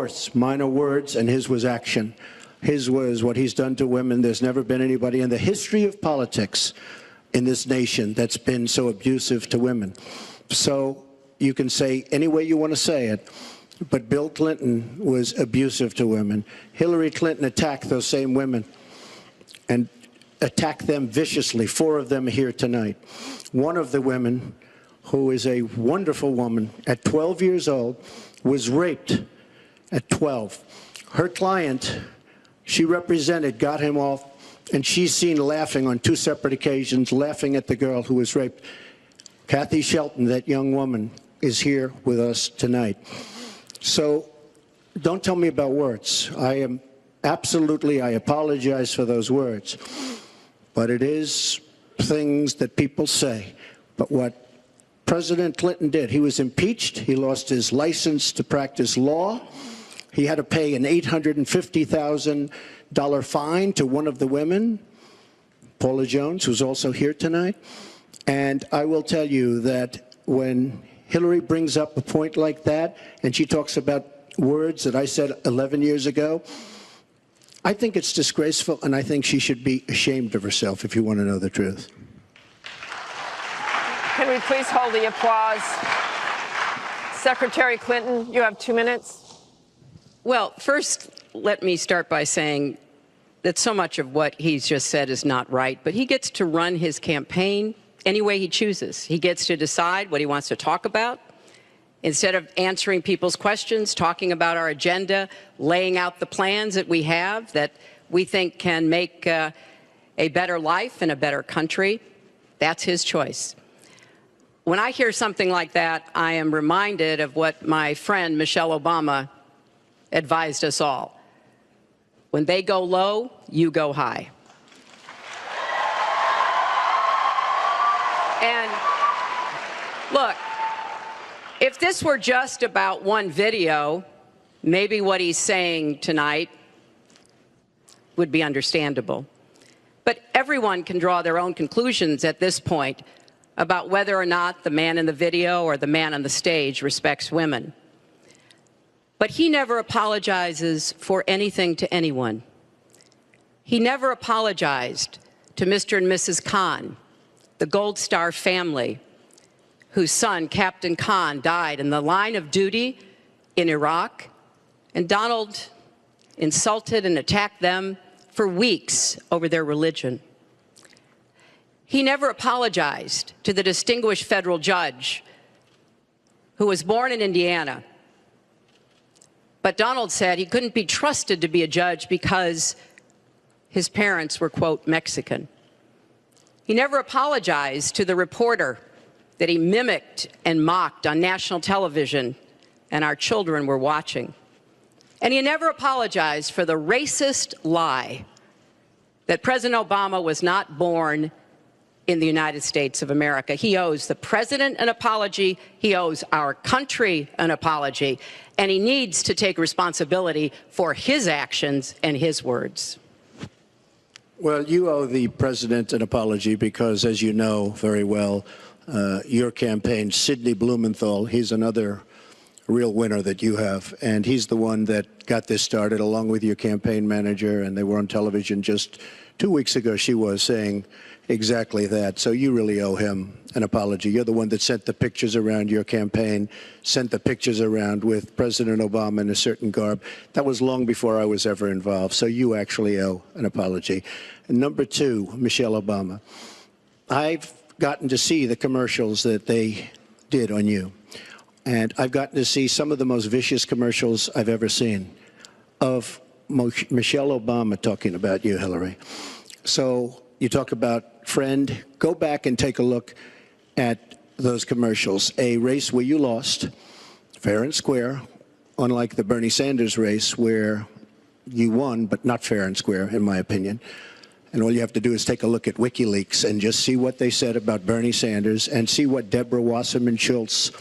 course, mine are words and his was action. His was what he's done to women. There's never been anybody in the history of politics in this nation that's been so abusive to women. So you can say any way you want to say it, but Bill Clinton was abusive to women. Hillary Clinton attacked those same women and attacked them viciously. 4 of them are here tonight. One of the women, who is a wonderful woman, at 12 years old, was raped at 12. Her client, she represented, got him off, and she's seen laughing on 2 separate occasions, laughing at the girl who was raped. Kathy Shelton, that young woman, is here with us tonight. So don't tell me about words. I apologize for those words. But it is things that people say. But what President Clinton did, he was impeached. He lost his license to practice law. He had to pay an $850,000 fine to one of the women, Paula Jones, who's also here tonight. And I will tell you that when Hillary brings up a point like that, and she talks about words that I said 11 years ago, I think it's disgraceful, and I think she should be ashamed of herself, if you want to know the truth. Can we please hold the applause? Secretary Clinton, you have 2 minutes. Well, first, let me start by saying that so much of what he's just said is not right, but he gets to run his campaign any way he chooses. He gets to decide what he wants to talk about. Instead of answering people's questions, talking about our agenda, laying out the plans that we have that we think can make a better life and a better country, that's his choice. When I hear something like that, I am reminded of what my friend Michelle Obama advised us all. When they go low, you go high. And look, if this were just about one video, maybe what he's saying tonight would be understandable. But everyone can draw their own conclusions at this point about whether or not the man in the video or the man on the stage respects women. But he never apologizes for anything to anyone. He never apologized to Mr. and Mrs. Khan, the Gold Star family, whose son, Captain Khan, died in the line of duty in Iraq, and Donald insulted and attacked them for weeks over their religion. He never apologized to the distinguished federal judge who was born in Indiana, but Donald said he couldn't be trusted to be a judge because his parents were, quote, Mexican. He never apologized to the reporter that he mimicked and mocked on national television, and our children were watching. And he never apologized for the racist lie that President Obama was not born in the United States of America. He owes the president an apology, he owes our country an apology, and he needs to take responsibility for his actions and his words. Well, you owe the president an apology because, as you know very well, your campaign, Sidney Blumenthal, he's another real winner that you have, and he's the one that got this started along with your campaign manager, and they were on television just 2 weeks ago, she was saying exactly that. So you really owe him an apology. You're the one that sent the pictures around your campaign, sent the pictures around with President Obama in a certain garb. That was long before I was ever involved, so you actually owe an apology. And number 2, Michelle Obama. I've gotten to see the commercials that they did on you. And I've gotten to see some of the most vicious commercials I've ever seen of Michelle Obama talking about you, Hillary. So you talk about friend, go back and take a look at those commercials. A race where you lost, fair and square, unlike the Bernie Sanders race where you won, but not fair and square, in my opinion. And all you have to do is take a look at WikiLeaks and just see what they said about Bernie Sanders and see what Deborah Wasserman Schultz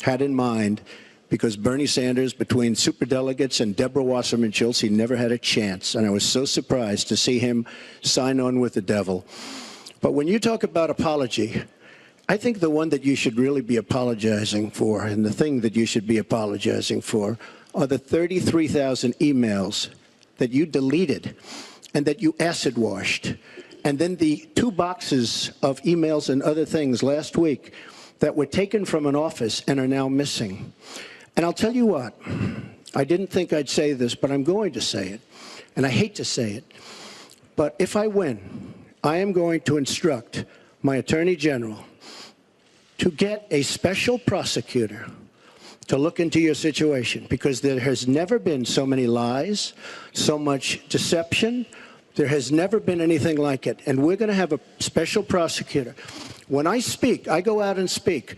had in mind, because Bernie Sanders, between superdelegates and Deborah Wasserman Schultz, he never had a chance. And I was so surprised to see him sign on with the devil. But when you talk about apology, I think the one that you should really be apologizing for, and the thing that you should be apologizing for, are the 33,000 emails that you deleted and that you acid washed. And then the 2 boxes of emails and other things last week that were taken from an office and are now missing. And I'll tell you what, I didn't think I'd say this, but I'm going to say it. And I hate to say it. But if I win, I am going to instruct my Attorney General to get a special prosecutor to look into your situation, because there has never been so many lies, so much deception. There has never been anything like it. And we're going to have a special prosecutor. When I speak, I go out and speak.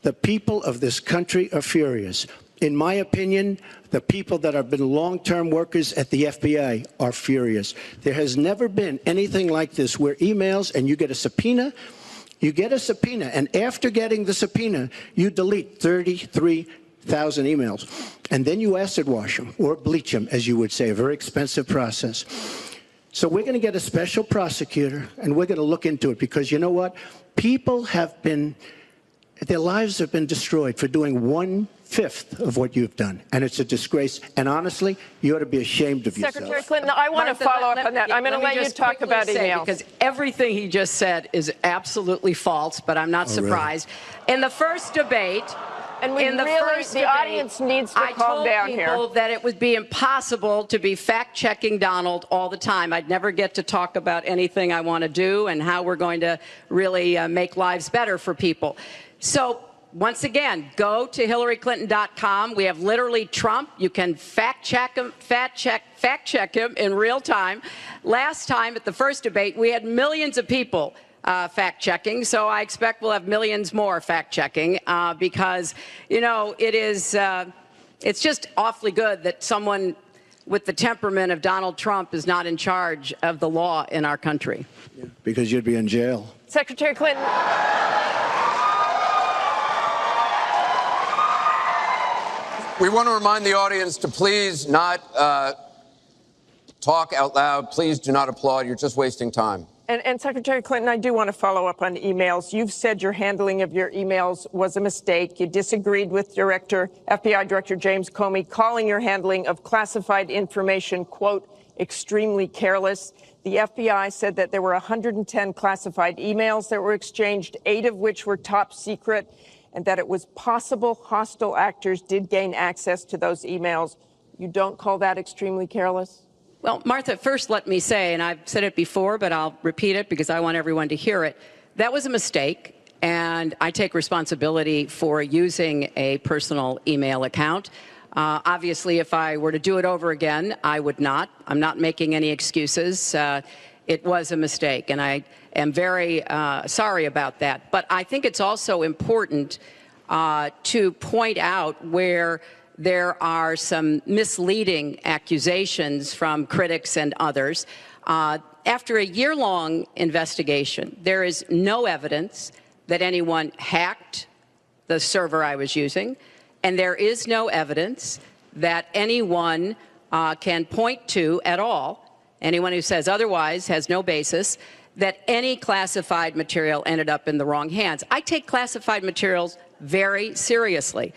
The people of this country are furious. In my opinion, the people that have been long-term workers at the FBI are furious. There has never been anything like this where emails and you get a subpoena, and after getting the subpoena, you delete 33,000 emails. And then you acid wash them, or bleach them, as you would say, a very expensive process. So we're going to get a special prosecutor, and we're going to look into it, because you know what? People have been, their lives have been destroyed for doing 1/5 of what you've done. And it's a disgrace. And honestly, you ought to be ashamed of yourself. Secretary Clinton, I want to follow up on that. I'm going to let you talk about emails. Because everything he just said is absolutely false, but I'm not surprised. Really? In the first debate, the audience needs to calm down here. I told people that it would be impossible to be fact-checking Donald all the time. I'd never get to talk about anything I want to do and how we're going to really make lives better for people. So once again, go to HillaryClinton.com. We have literally Trump. You can fact-check him in real time. Last time at the first debate, we had millions of people fact-checking, so I expect we'll have millions more fact-checking because, you know, it's just awfully good that someone with the temperament of Donald Trump is not in charge of the law in our country. Yeah, because you'd be in jail. Secretary Clinton. We want to remind the audience to please not talk out loud. Please do not applaud. You're just wasting time. And Secretary Clinton, I do want to follow up on emails. You've said your handling of your emails was a mistake. You disagreed with FBI Director James Comey, calling your handling of classified information, quote, extremely careless. The FBI said that there were 110 classified emails that were exchanged, 8 of which were top secret, and that it was possible hostile actors did gain access to those emails. You don't call that extremely careless? Well, Martha, first let me say, and I've said it before, but I'll repeat it because I want everyone to hear it, that was a mistake, and I take responsibility for using a personal email account. Obviously, if I were to do it over again, I would not. I'm not making any excuses. It was a mistake, and I am very sorry about that. But I think it's also important to point out where there are some misleading accusations from critics and others. After a year-long investigation, there is no evidence that anyone hacked the server I was using, and there is no evidence that anyone can point to at all, anyone who says otherwise has no basis, that any classified material ended up in the wrong hands. I take classified materials very seriously,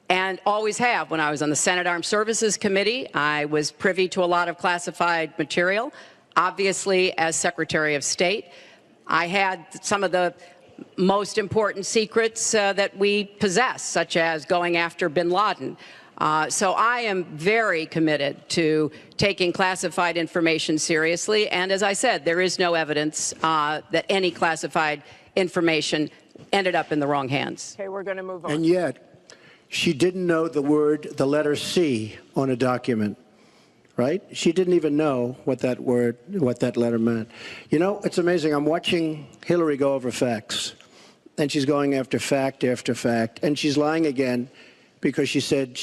and always have. When I was on the Senate Armed Services Committee, I was privy to a lot of classified material. Obviously, as Secretary of State, I had some of the most important secrets that we possess, such as going after bin Laden. So I am very committed to taking classified information seriously. And as I said, there is no evidence that any classified information ended up in the wrong hands. Okay, we're going to move on. And yet, she didn't know the letter C on a document, right? She didn't even know what that letter meant. You know, it's amazing. I'm watching Hillary go over facts, and she's going after fact after fact, and she's lying again because she said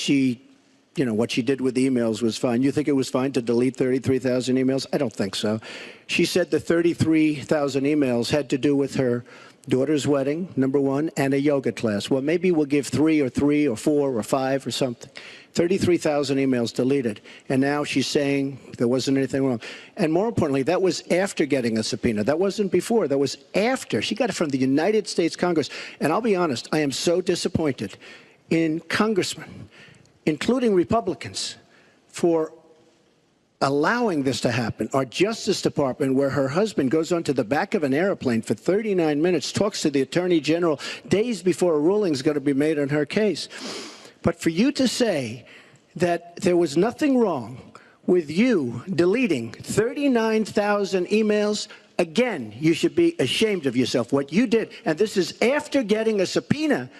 what she did with emails was fine. You think it was fine to delete 33,000 emails? I don't think so. She said the 33,000 emails had to do with her daughter's wedding, number one, and a yoga class. Well, maybe we'll give 3 or 4 or 5 or something. 33,000 emails deleted. And now she's saying there wasn't anything wrong. And more importantly, that was after getting a subpoena. That wasn't before. That was after. She got it from the United States Congress. And I'll be honest, I am so disappointed in congressmen, including Republicans, for allowing this to happen. Our Justice Department, where her husband goes onto the back of an airplane for 39 minutes, talks to the Attorney General days before a ruling is going to be made on her case. But for you to say that there was nothing wrong with you deleting 39,000 emails, again, you should be ashamed of yourself, what you did. And this is after getting a subpoena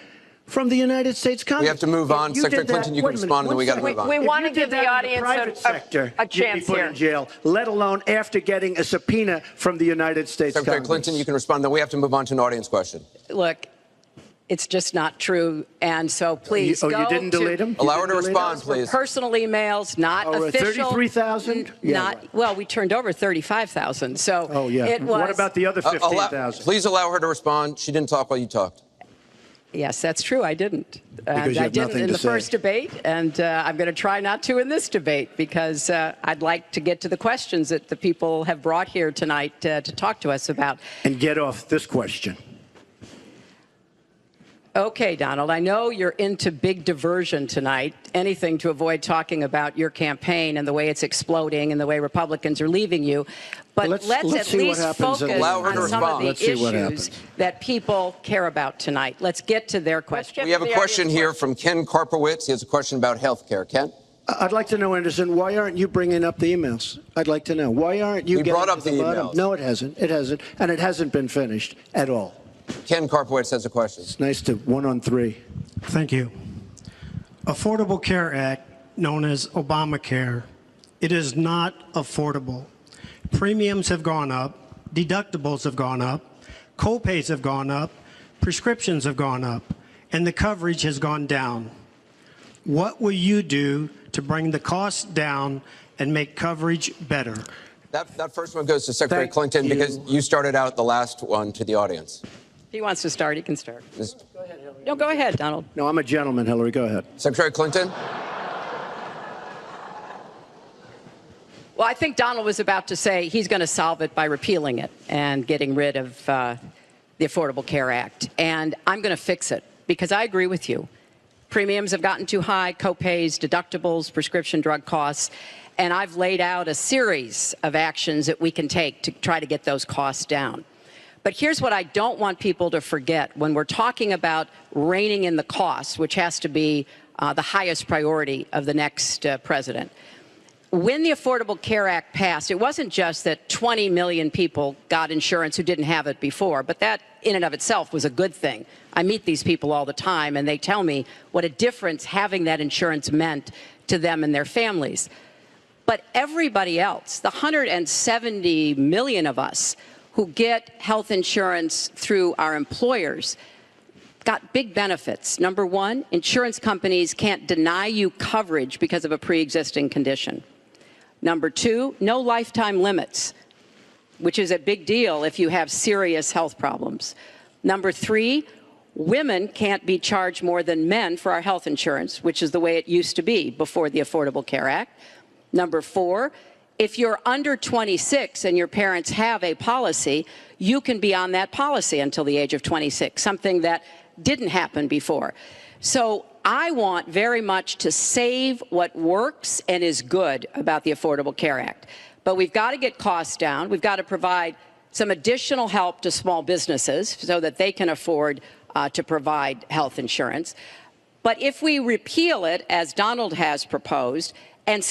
from the United States Congress. We have to move on. Secretary Clinton, you can respond, and then we got to move on. We want to give the audience a chance you'd be put in jail, let alone after getting a subpoena from the United States Secretary Congress. Clinton, you can respond. Then we have to move on to an audience question. Look, it's just not true. And so please you didn't delete them? Allow her to respond, please. Personal emails, not official. 33,000? Yeah. Well, we turned over 35,000. So it was. What about the other 15,000? Please allow her to respond. She didn't talk while you talked. Yes, that's true. I didn't. Because you I have didn't nothing in to the say. first debate, and I'm going to try not to in this debate because I'd like to get to the questions that the people have brought here tonight to talk to us about. And get off this question. Okay, Donald, I know you're into big diversion tonight, anything to avoid talking about your campaign and the way it's exploding and the way Republicans are leaving you. But let's at least focus on some of the issues that people care about tonight. Let's get to their questions. We have a question here from Ken Karpowitz. He has a question about health care. Ken? I'd like to know, Anderson, why aren't you bringing up the emails? I'd like to know. Why aren't you getting brought up to the bottom? emails. No, it hasn't. It hasn't. And it hasn't been finished at all. Ken Karpowitz has a question. It's nice to 1-on-3. Thank you. Affordable Care Act, known as Obamacare, it is not affordable. Premiums have gone up, deductibles have gone up, co-pays have gone up, prescriptions have gone up, and the coverage has gone down. What will you do to bring the costs down and make coverage better? That first one goes to Secretary Clinton because you started out the last one to the audience. If he wants to start, he can start. No, go ahead, Donald. No, I'm a gentleman, Hillary. Go ahead. Secretary Clinton? Well, I think Donald was about to say he's going to solve it by repealing it and getting rid of the Affordable Care Act. And I'm going to fix it because I agree with you. Premiums have gotten too high, co-pays, deductibles, prescription drug costs. And I've laid out a series of actions that we can take to try to get those costs down. But here's what I don't want people to forget when we're talking about reining in the costs, which has to be the highest priority of the next president. When the Affordable Care Act passed, it wasn't just that 20 million people got insurance who didn't have it before, but that in and of itself was a good thing. I meet these people all the time, and they tell me what a difference having that insurance meant to them and their families. But everybody else, the 170 million of us who get health insurance through our employers, got big benefits. Number one, insurance companies can't deny you coverage because of a pre-existing condition. Number two, no lifetime limits, which is a big deal if you have serious health problems. Number three, women can't be charged more than men for our health insurance, which is the way it used to be before the Affordable Care Act. Number four, if you're under 26 and your parents have a policy, you can be on that policy until the age of 26, something that didn't happen before. So I want very much to save what works and is good about the Affordable Care Act. But we've got to get costs down. We've got to provide some additional help to small businesses so that they can afford to provide health insurance. But if we repeal it, as Donald has proposed, and